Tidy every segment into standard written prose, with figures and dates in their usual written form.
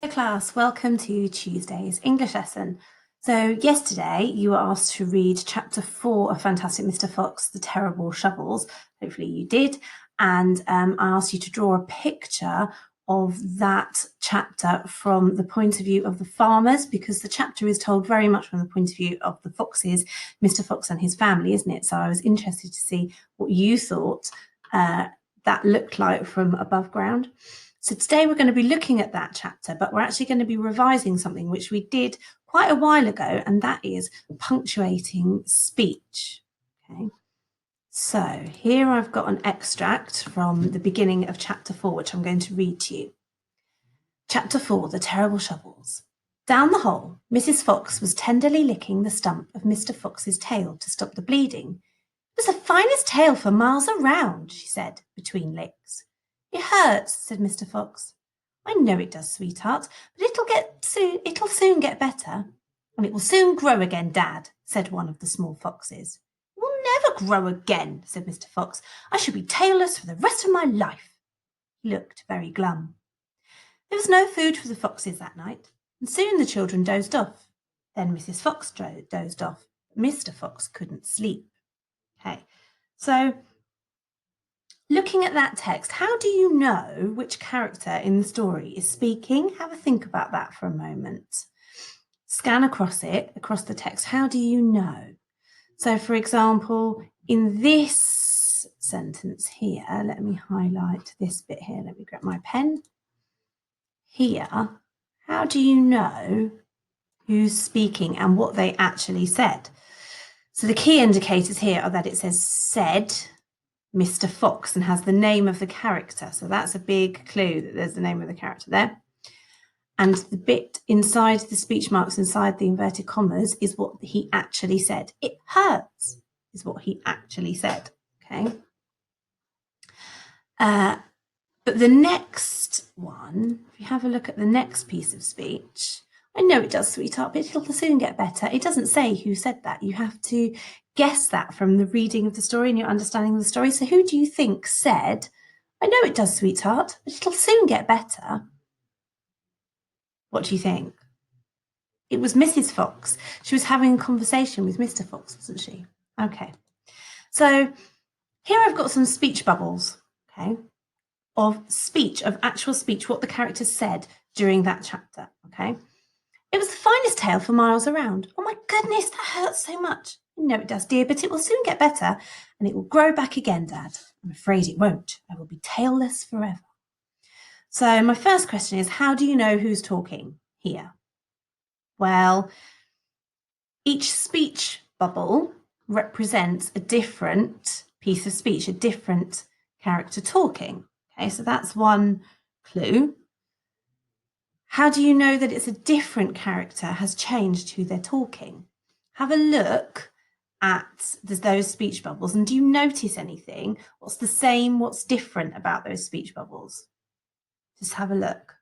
Hi class, welcome to Tuesday's English lesson. So yesterday you were asked to read chapter 4 of Fantastic Mr. Fox, The Terrible Shovels. Hopefully you did. And I asked you to draw a picture of that chapter from the point of view of the farmers, because the chapter is told very much from the point of view of the foxes, Mr. Fox and his family, isn't it? So I was interested to see what you thought that looked like from above ground. So today we're going to be looking at that chapter, but we're actually going to be revising something which we did quite a while ago, and that is punctuating speech. Okay. So here I've got an extract from the beginning of chapter 4, which I'm going to read to you. Chapter 4, The Terrible Shovels. Down the hole, Mrs. Fox was tenderly licking the stump of Mr. Fox's tail to stop the bleeding. It was the finest tail for miles around, she said, between licks. It hurts, said Mr. Fox. I know it does, sweetheart, but it'll soon get better. And it will soon grow again, Dad, said one of the small foxes. It will never grow again, said Mr. Fox. I shall be tailless for the rest of my life. He looked very glum. There was no food for the foxes that night, and soon the children dozed off. Then Mrs. Fox dozed off, but Mr. Fox couldn't sleep. Okay, so looking at that text, how do you know which character in the story is speaking? Have a think about that for a moment. Scan across the text. How do you know? So, for example, in this sentence here, let me highlight this bit here. Let me grab my pen. Here, how do you know who's speaking and what they actually said? So the key indicators here are that it says said Mr. Fox and has the name of the character. So that's a big clue that there's the name of the character there. And the bit inside the speech marks, inside the inverted commas, is what he actually said. It hurts is what he actually said. Okay. But the next one, if you have a look at the next piece of speech, I know it does, sweetheart, but it'll soon get better. It doesn't say who said that. You have to guess that from the reading of the story and your understanding of the story. So who do you think said, I know it does, sweetheart, but it'll soon get better? What do you think? It was Mrs. Fox. She was having a conversation with Mr. Fox, wasn't she? Okay. So here I've got some speech bubbles, okay, of actual speech, what the characters said during that chapter, okay? It was the finest tail for miles around. Oh my goodness, that hurts so much. No, it does, dear, but it will soon get better and it will grow back again, Dad. I'm afraid it won't. I will be tailless forever. So my first question is, how do you know who's talking here? Well, each speech bubble represents a different piece of speech, a different character talking. Okay, so that's one clue. How do you know that it's a different character has changed who they're talking? Have a look at those speech bubbles and do you notice anything? What's the same, what's different about those speech bubbles? Just have a look.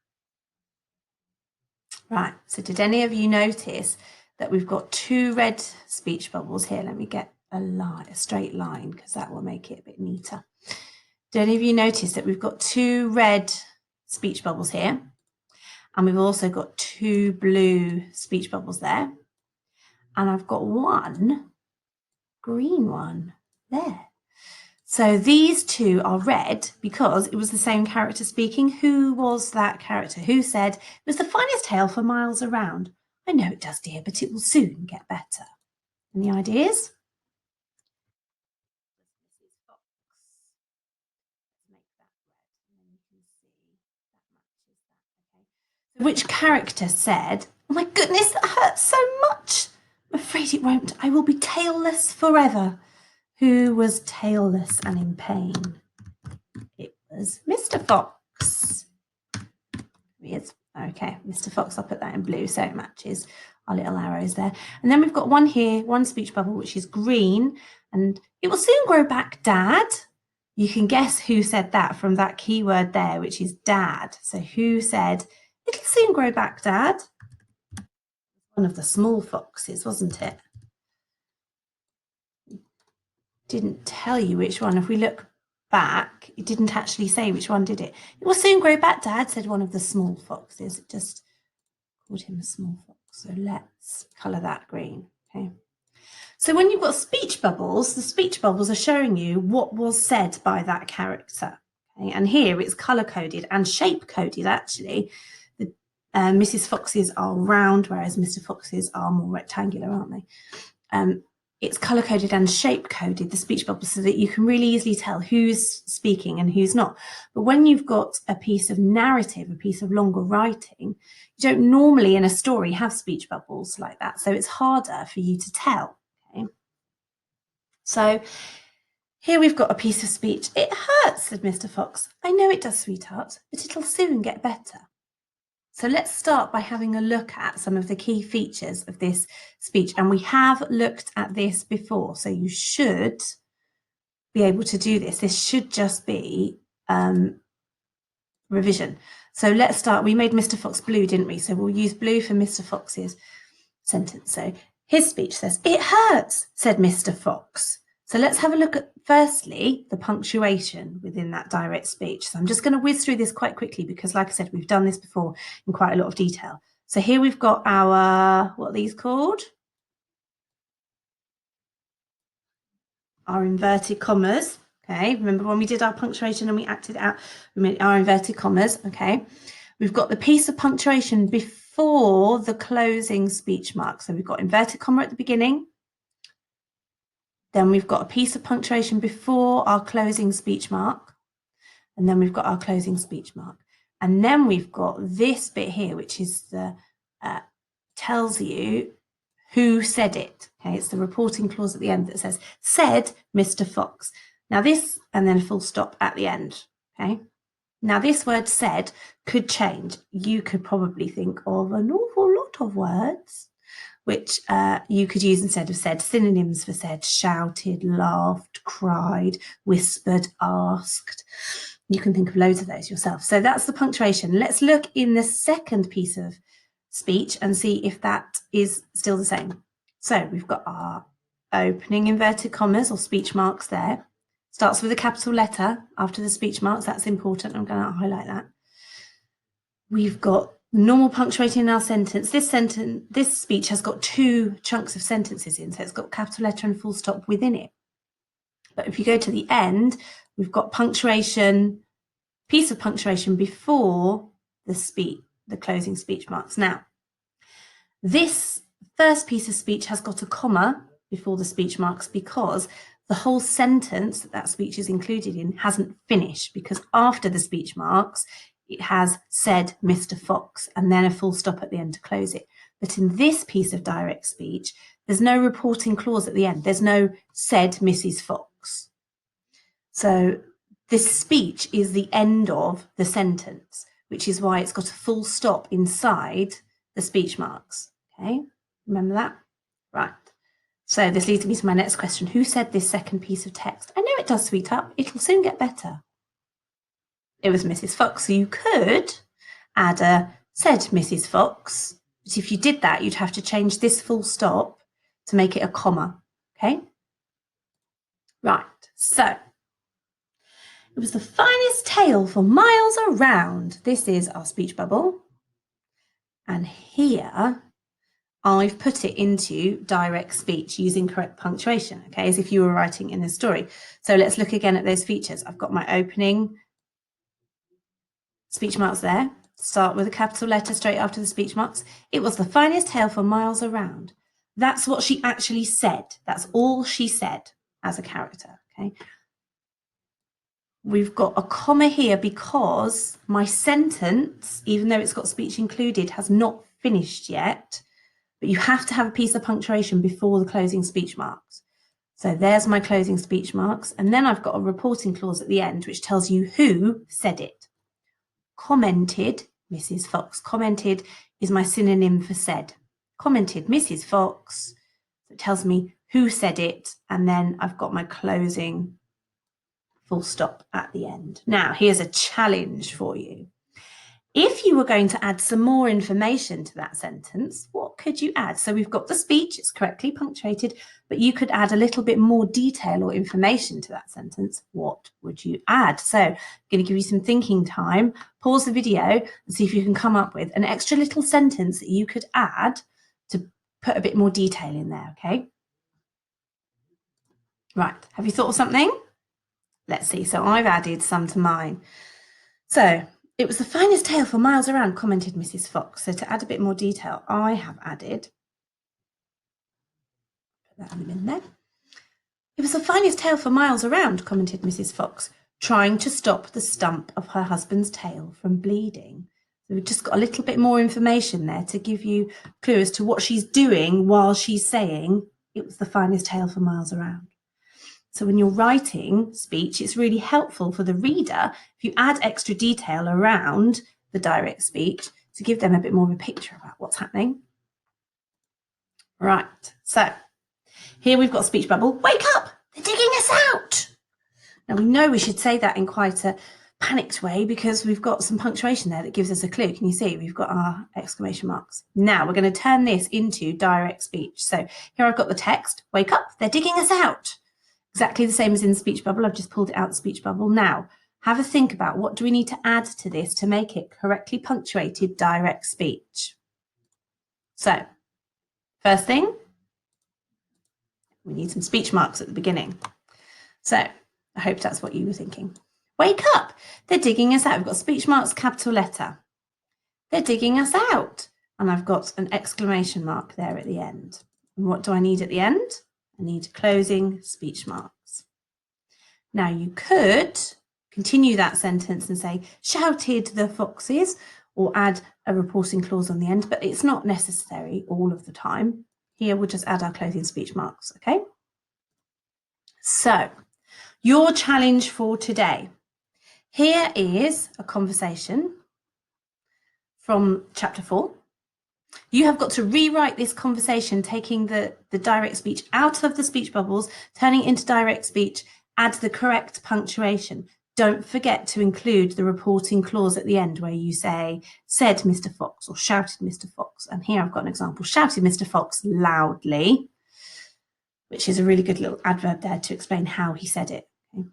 Right, so did any of you notice that we've got two red speech bubbles here? Let me get a straight line because that will make it a bit neater. Did any of you notice that we've got two red speech bubbles here? And we've also got two blue speech bubbles there. And I've got one green one there. So these two are red because it was the same character speaking. Who was that character? Who said, it was the finest tail for miles around? I know it does, dear, but it will soon get better. Any ideas? Which character said, oh my goodness, that hurts so much. I'm afraid it won't. I will be tailless forever. Who was tailless and in pain? It was Mr. Fox. He is. Okay, Mr. Fox, I'll put that in blue so it matches our little arrows there. And then we've got one here, one speech bubble, which is green. And it will soon grow back, Dad. You can guess who said that from that keyword there, which is Dad. So who said, it'll soon grow back, Dad? One of the small foxes, wasn't it? Didn't tell you which one. If we look back, it didn't actually say which one did it. It will soon grow back, Dad, said one of the small foxes. It just Called him a small fox. So let's colour that green. Okay. So when you've got speech bubbles, the speech bubbles are showing you what was said by that character. Okay. And here it's colour coded and shape coded actually. The Mrs. Fox's are round, whereas Mr. Fox's are more rectangular, aren't they? It's colour coded and shape coded, the speech bubbles, so that you can really easily tell who's speaking and who's not. But when you've got a piece of narrative, a piece of longer writing, you don't normally in a story have speech bubbles like that. So it's harder for you to tell. Okay. So here we've got a piece of speech. It hurts, said Mr. Fox. I know it does, sweetheart, but it'll soon get better. So let's start by having a look at some of the key features of this speech. And we have looked at this before, so you should be able to do this. This should just be revision. So let's start. We made Mr. Fox blue, didn't we? So we'll use blue for Mr. Fox's sentence. So his speech says, it hurts, said Mr. Fox. So let's have a look at, firstly, the punctuation within that direct speech. So I'm just going to whiz through this quite quickly because, like I said, we've done this before in quite a lot of detail. So here we've got our, what are these called? Our inverted commas. Okay, remember when we did our punctuation and we acted out, we made our inverted commas. Okay, we've got the piece of punctuation before the closing speech mark. So we've got inverted comma at the beginning. Then we've got a piece of punctuation before our closing speech mark. And then we've got our closing speech mark. And then we've got this bit here, which is the tells you who said it. Okay, it's the reporting clause at the end that says, said Mr. Fox. Now this, and then a full stop at the end. Okay. Now this word said could change. You could probably think of an awful lot of words which you could use instead of said. Synonyms for said: shouted, laughed, cried, whispered, asked. You can think of loads of those yourself. So that's the punctuation. Let's look in the second piece of speech and see if that is still the same. So we've got our opening inverted commas or speech marks there. Starts with a capital letter after the speech marks. That's important. I'm going to highlight that. We've got normal punctuating in our sentence. This speech has got two chunks of sentences in, so it's got capital letter and full stop within it. But if you go to the end, we've got punctuation, piece of punctuation before the closing speech marks. Now, this first piece of speech has got a comma before the speech marks because the whole sentence that speech is included in hasn't finished, because after the speech marks, it has said Mr. Fox and then a full stop at the end to close it. But in this piece of direct speech, there's no reporting clause at the end. There's no said Mrs. Fox. So this speech is the end of the sentence, which is why it's got a full stop inside the speech marks. Okay, remember that? Right. So this leads me to my next question. Who said this second piece of text? I know it does, sweetheart. It'll soon get better. It was Mrs. Fox. So you could add a said Mrs. Fox, but if you did that, you'd have to change this full stop to make it a comma. Okay? Right. So it was the finest tale for miles around. This is our speech bubble. And here I've put it into direct speech using correct punctuation, okay, as if you were writing in a story. So let's look again at those features. I've got my opening speech marks there. Start with a capital letter straight after the speech marks. It was the finest tale for miles around. That's what she actually said. That's all she said as a character, okay? We've got a comma here because my sentence, even though it's got speech included, has not finished yet. But you have to have a piece of punctuation before the closing speech marks. So there's my closing speech marks. And then I've got a reporting clause at the end, which tells you who said it. Commented, Mrs. Fox. Commented is my synonym for said. Commented, Mrs. Fox. So it tells me who said it. And then I've got my closing full stop at the end. Now, here's a challenge for you. If you were going to add some more information to that sentence, what could you add? So we've got the speech, it's correctly punctuated, but you could add a little bit more detail or information to that sentence. What would you add? So I'm going to give you some thinking time. Pause the video and see if you can come up with an extra little sentence that you could add to put a bit more detail in there, okay? Right, have you thought of something? Let's see. So I've added some to mine. So it was the finest tale for miles around, commented Mrs. Fox. So to add a bit more detail, I have added, put that in the bin there. It was the finest tale for miles around, commented Mrs. Fox, trying to stop the stump of her husband's tail from bleeding. So we've just got a little bit more information there to give you a clue as to what she's doing while she's saying it was the finest tale for miles around. So when you're writing speech, it's really helpful for the reader if you add extra detail around the direct speech to give them a bit more of a picture about what's happening. Right, so here we've got a speech bubble. Wake up, they're digging us out. Now we know we should say that in quite a panicked way because we've got some punctuation there that gives us a clue. Can you see? We've got our exclamation marks. Now we're going to turn this into direct speech. So here I've got the text, wake up, they're digging us out. Exactly the same as in the speech bubble. I've just pulled it out of the speech bubble. Now, have a think about what do we need to add to this to make it correctly punctuated direct speech. So, first thing, we need some speech marks at the beginning. So, I hope that's what you were thinking. Wake up, they're digging us out. We've got speech marks, capital letter. They're digging us out. And I've got an exclamation mark there at the end. And what do I need at the end? I need closing speech marks. Now you could continue that sentence and say, shouted the foxes, or add a reporting clause on the end, but it's not necessary all of the time. Here we'll just add our closing speech marks, okay? So, your challenge for today. Here is a conversation from chapter 4. You have got to rewrite this conversation, taking the direct speech out of the speech bubbles, turning it into direct speech, add the correct punctuation. Don't forget to include the reporting clause at the end where you say, said Mr. Fox or shouted Mr. Fox. And here I've got an example, shouted Mr. Fox loudly, which is a really good little adverb there to explain how he said it. Okay.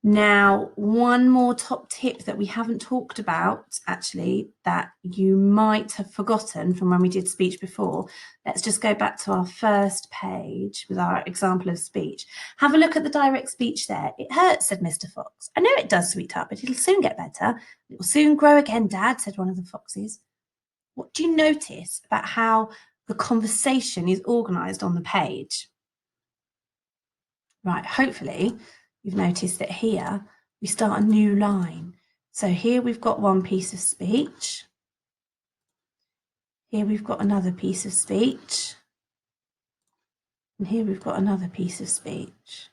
Now, one more top tip that we haven't talked about, actually, that you might have forgotten from when we did speech before. Let's just go back to our first page with our example of speech. Have a look at the direct speech there. It hurts, said Mr. Fox. I know it does, sweetheart, but it'll soon get better. It will soon grow again, Dad, said one of the foxes. What do you notice about how the conversation is organised on the page? Right, hopefully you've noticed that here we start a new line. So here we've got one piece of speech. Here we've got another piece of speech. And here we've got another piece of speech.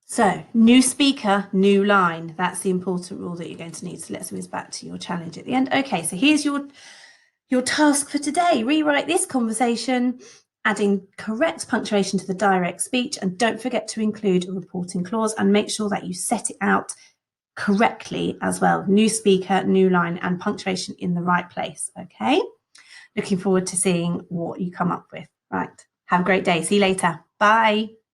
So new speaker, new line. That's the important rule that you're going to need. So let's whiz back to your challenge at the end. Okay, so here's your task for today. Rewrite this conversation, adding correct punctuation to the direct speech, and don't forget to include a reporting clause and make sure that you set it out correctly as well. New speaker, new line, and punctuation in the right place, okay? Looking forward to seeing what you come up with. Right, have a great day. See you later. Bye.